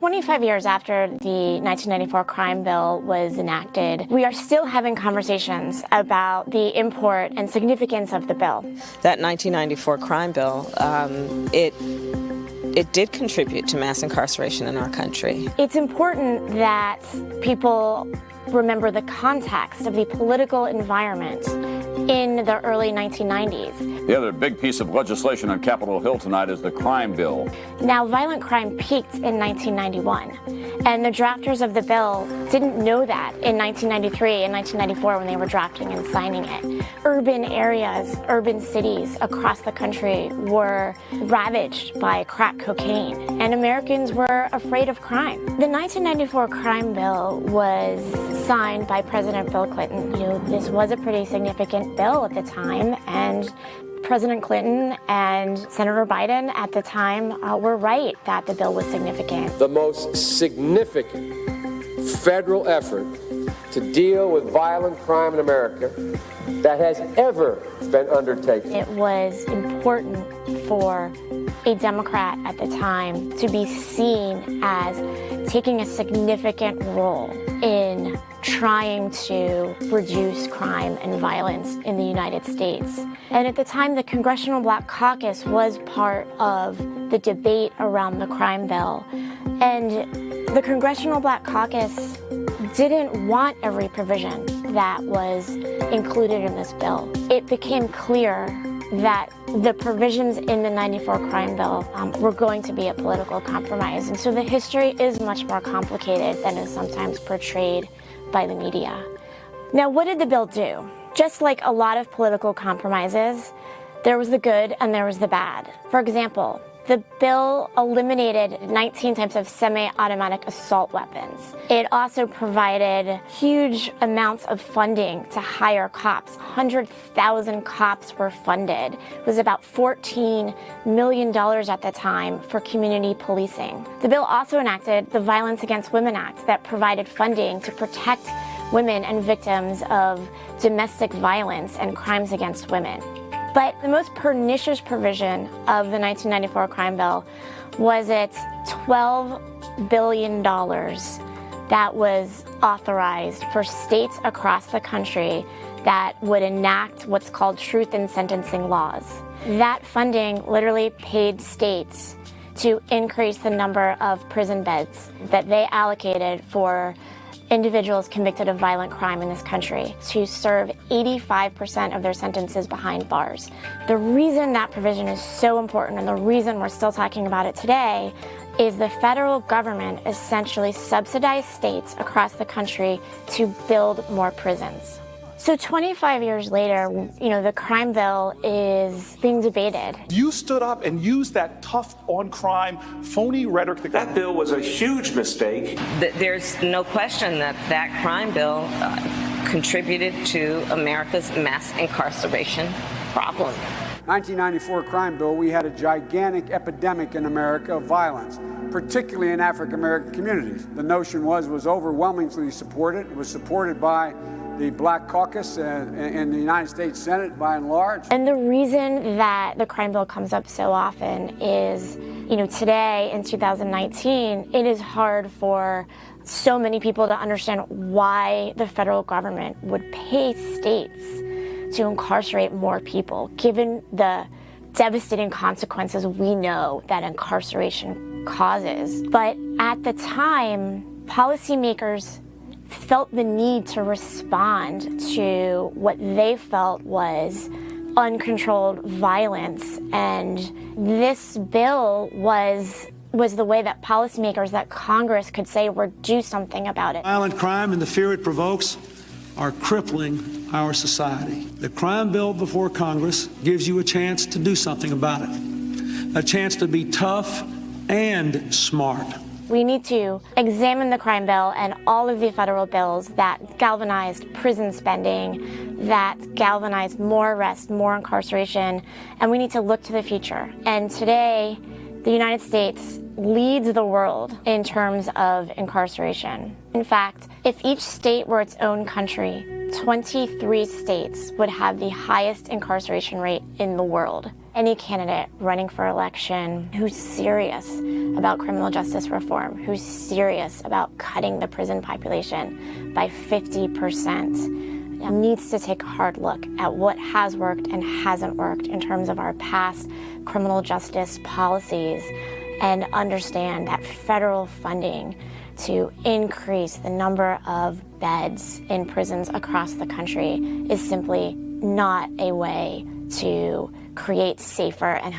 25 years after the 1994 crime bill was enacted, we are still having conversations about the import and significance of the bill. That 1994 crime bill, it did contribute to mass incarceration in our country. It's important that people remember the context of the political environment in the early 1990s. The other big piece of legislation on Capitol Hill tonight is the crime bill. Now, violent crime peaked in 1991, and the drafters of the bill didn't know that in 1993 and 1994 when they were drafting and signing it. Urban areas, urban cities across the country were ravaged by crack cocaine, and Americans were afraid of crime. The 1994 crime bill was signed by President Bill Clinton. This was a pretty significant bill at the time, and President Clinton and Senator Biden at the time were right that the bill was significant. The most significant federal effort to deal with violent crime in America that has ever been undertaken. It was important for a Democrat at the time to be seen as taking a significant role in trying to reduce crime and violence in the United States. And at the time, the Congressional Black Caucus was part of the debate around the crime bill. And the Congressional Black Caucus didn't want every provision that was included in this bill. It became clear that the provisions in the 94 crime bill were going to be a political compromise. And so the history is much more complicated than is sometimes portrayed by the media. Now, what did the bill do? Just like a lot of political compromises, there was the good and there was the bad. For example, the bill eliminated 19 types of semi-automatic assault weapons. It also provided huge amounts of funding to hire cops. 100,000 cops were funded. It was about $14 million at the time for community policing. The bill also enacted the Violence Against Women Act that provided funding to protect women and victims of domestic violence and crimes against women. But the most pernicious provision of the 1994 crime bill was its $12 billion that was authorized for states across the country that would enact what's called truth in sentencing laws. That funding literally paid states to increase the number of prison beds that they allocated for individuals convicted of violent crime in this country to serve 85% of their sentences behind bars. The reason that provision is so important and the reason we're still talking about it today is the federal government essentially subsidized states across the country to build more prisons. So 25 years later, the crime bill is being debated. You stood up and used that tough on crime, phony rhetoric. That bill was a huge mistake. There's no question that that crime bill contributed to America's mass incarceration problem. 1994 crime bill, we had a gigantic epidemic in America of violence, particularly in African-American communities. The notion was overwhelmingly supported. It was supported by the Black Caucus in the United States Senate by and large. And the reason that the crime bill comes up so often is, today in 2019, it is hard for so many people to understand why the federal government would pay states to incarcerate more people, given the devastating consequences we know that incarceration causes. But at the time, policymakers felt the need to respond to what they felt was uncontrolled violence, and this bill was the way that policymakers, that Congress could say, or do something about it. Violent crime and the fear it provokes are crippling our society. The crime bill before Congress gives you a chance to do something about it, a chance to be tough and smart. We need to examine the crime bill and all of the federal bills that galvanized prison spending, that galvanized more arrest, more incarceration, and we need to look to the future. And today, the United States leads the world in terms of incarceration. In fact, if each state were its own country, 23 states would have the highest incarceration rate in the world. Any candidate running for election who's serious about criminal justice reform, who's serious about cutting the prison population by 50%, needs to take a hard look at what has worked and hasn't worked in terms of our past criminal justice policies and understand that federal funding to increase the number of beds in prisons across the country is simply not a way to create safer and